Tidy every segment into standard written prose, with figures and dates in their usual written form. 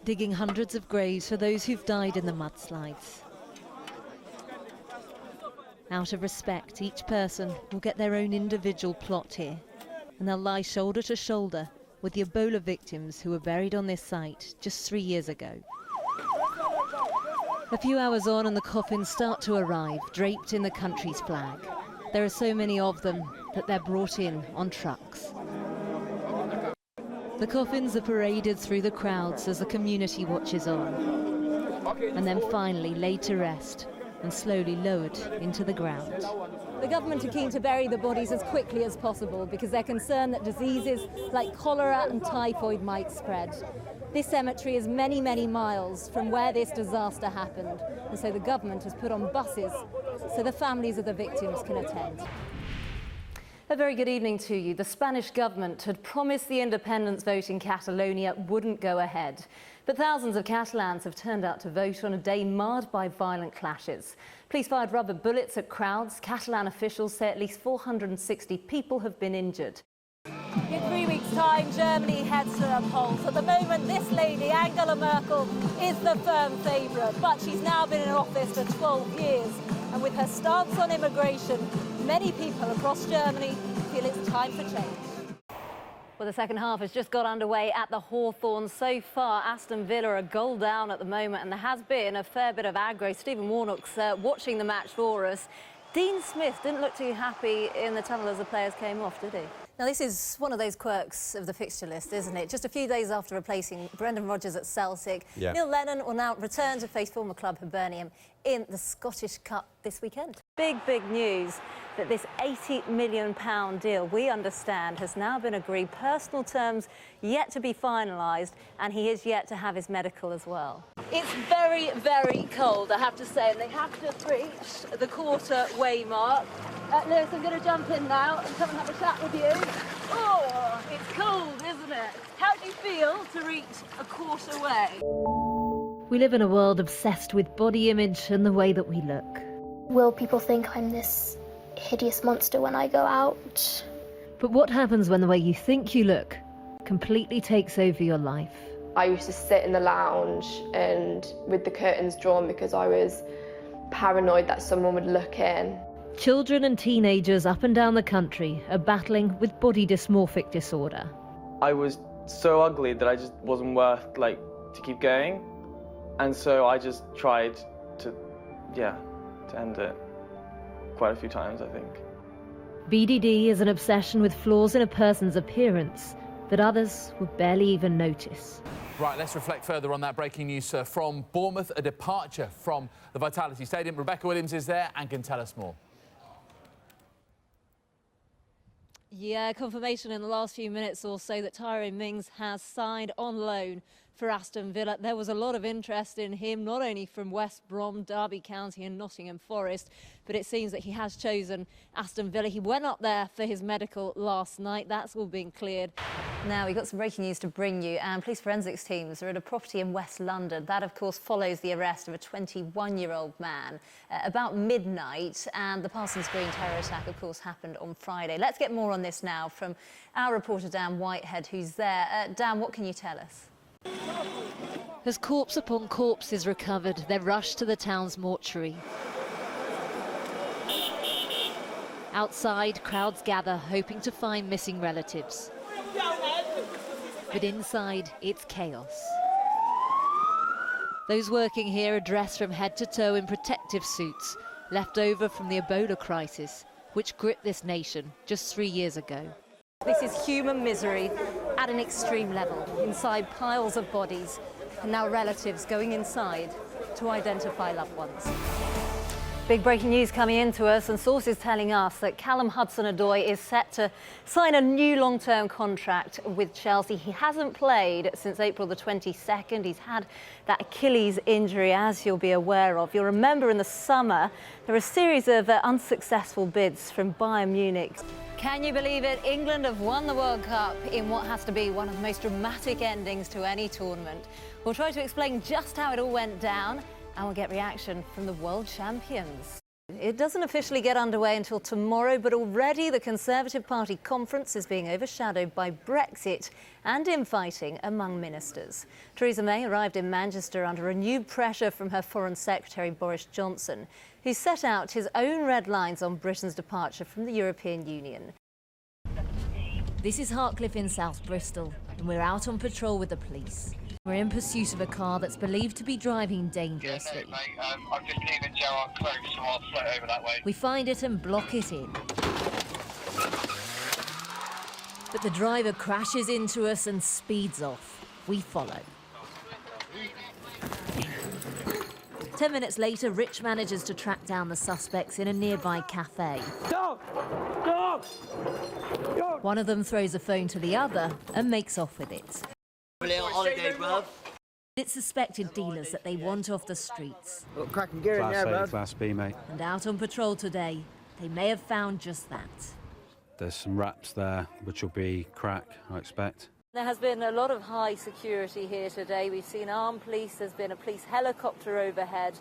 digging hundreds of graves for those who've died in the mudslides. Out of respect, each person will get their own individual plot here, and they'll lie shoulder to shoulder with the Ebola victims who were buried on this site just 3 years ago. A few hours on and the coffins start to arrive, draped in the country's flag. There are so many of them that they're brought in on trucks. The coffins are paraded through the crowds as the community watches on, and then finally laid to rest and slowly lowered into the ground. The government are keen to bury the bodies as quickly as possible because they're concerned that diseases like cholera and typhoid might spread. This cemetery is many, many miles from where this disaster happened, and so the government has put on buses so the families of the victims can attend. A very good evening to you. The Spanish government had promised the independence vote in Catalonia wouldn't go ahead. But thousands of Catalans have turned out to vote on a day marred by violent clashes. Police fired rubber bullets at crowds. Catalan officials say at least 460 people have been injured. In 3 weeks' time, Germany heads to the polls. At the moment, this lady, Angela Merkel, is the firm favourite, but she's now been in office for 12 years. And with her stance on immigration, many people across Germany feel it's time for change. Well, the second half has just got underway at the Hawthorns. So far, Aston Villa are a goal down at the moment, and there has been a fair bit of aggro. Stephen Warnock's watching the match for us. Dean Smith didn't look too happy in the tunnel as the players came off, did he? Now, this is one of those quirks of the fixture list, isn't it? Just a few days after replacing Brendan Rodgers at Celtic, Neil Lennon will now return to face former club Hibernian in the Scottish Cup this weekend. Big news that this £80 million deal, we understand, has now been agreed. Personal terms yet to be finalised, and he is yet to have his medical as well. It's very, very cold, I have to say, and they have just reached the quarter-way mark. Lewis, I'm going to jump in now and come and have a chat with you. Oh, it's cold, isn't it? How do you feel to reach a quarter way? We live in a world obsessed with body image and the way that we look. Will people think I'm this hideous monster when I go out? But what happens when the way you think you look completely takes over your life? I used to sit in the lounge and with the curtains drawn because I was paranoid that someone would look in. Children and teenagers up and down the country are battling with body dysmorphic disorder. I was so ugly that I just wasn't worth, to keep going. And so I just tried to end it quite a few times, I think. BDD is an obsession with flaws in a person's appearance that others would barely even notice. Right, let's reflect further on that breaking news from Bournemouth, a departure from the Vitality Stadium. Rebecca Williams is there and can tell us more. Yeah, confirmation in the last few minutes or so that Tyrone Mings has signed on loan for Aston Villa. There was a lot of interest in him, not only from West Brom, Derby County and Nottingham Forest, but it seems that he has chosen Aston Villa. He went up there for his medical last night. That's all been cleared. Now, we've got some breaking news to bring you, and police forensics teams are at a property in West London. That, of course, follows the arrest of a 21-year-old man about midnight, and the Parsons Green terror attack, of course, happened on Friday. Let's get more on this now from our reporter, Dan Whitehead, who's there. Dan, what can you tell us? As corpse upon corpse is recovered, they're rushed to the town's mortuary. Outside, crowds gather, hoping to find missing relatives. But inside, it's chaos. Those working here are dressed from head to toe in protective suits, left over from the Ebola crisis, which gripped this nation just 3 years ago. This is human misery at an extreme level, inside piles of bodies, and now relatives going inside to identify loved ones. Big breaking news coming into us, and sources telling us that Callum Hudson-Odoi is set to sign a new long-term contract with Chelsea. He hasn't played since April the 22nd. He's had that Achilles injury, as you'll be aware of. You'll remember in the summer, there were a series of unsuccessful bids from Bayern Munich. Can you believe it? England have won the World Cup in what has to be one of the most dramatic endings to any tournament. We'll try to explain just how it all went down, and we'll get reaction from the world champions. It doesn't officially get underway until tomorrow, but already the Conservative Party conference is being overshadowed by Brexit and infighting among ministers. Theresa May arrived in Manchester under renewed pressure from her Foreign Secretary Boris Johnson, who set out his own red lines on Britain's departure from the European Union. This is Hartcliffe in South Bristol, and we're out on patrol with the police. We're in pursuit of a car that's believed to be driving dangerously. Yeah, no, mate, I'm just leaving Gerard Close, so I'll float over that way. We find it and block it in. But the driver crashes into us and speeds off. We follow. 10 minutes later, Rich manages to track down the suspects in a nearby cafe. Dog! Dog! Dog! One of them throws a phone to the other and makes off with it. Little holiday, bruv. It's suspected dealers that they want off the streets. Got cracking gear in there, Class A, bruv. Class B, mate. And out on patrol today, they may have found just that. There's some wraps there, which will be crack, I expect. There has been a lot of high security here today. We've seen armed police, there's been a police helicopter overhead.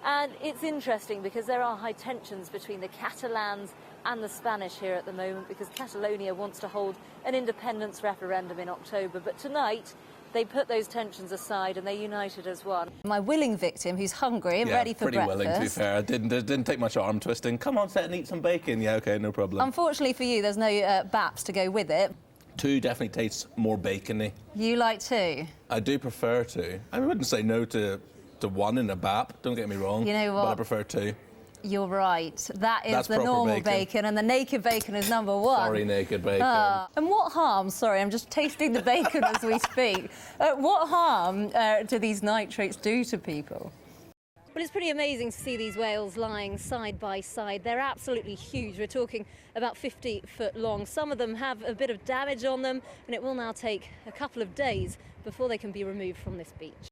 And it's interesting because there are high tensions between the Catalans and the Spanish here at the moment, because Catalonia wants to hold an independence referendum in October. But tonight, they put those tensions aside and they united as one. My willing victim, who's hungry and ready for breakfast. Pretty willing, to be fair. It didn't take much arm twisting. Come on, sit and eat some bacon. Yeah, OK, no problem. Unfortunately for you, there's no baps to go with it. 2 definitely tastes more bacony. You like 2? I do prefer 2. I wouldn't say no to 1 in a bap, don't get me wrong. You know what? But I prefer 2. You're right. That's the proper normal bacon, and the naked bacon is number 1. Sorry, naked bacon. And what harm, sorry, I'm just tasting the bacon as we speak. What harm do these nitrates do to people? Well, it's pretty amazing to see these whales lying side by side. They're absolutely huge. We're talking about 50 foot long. Some of them have a bit of damage on them, and it will now take a couple of days before they can be removed from this beach.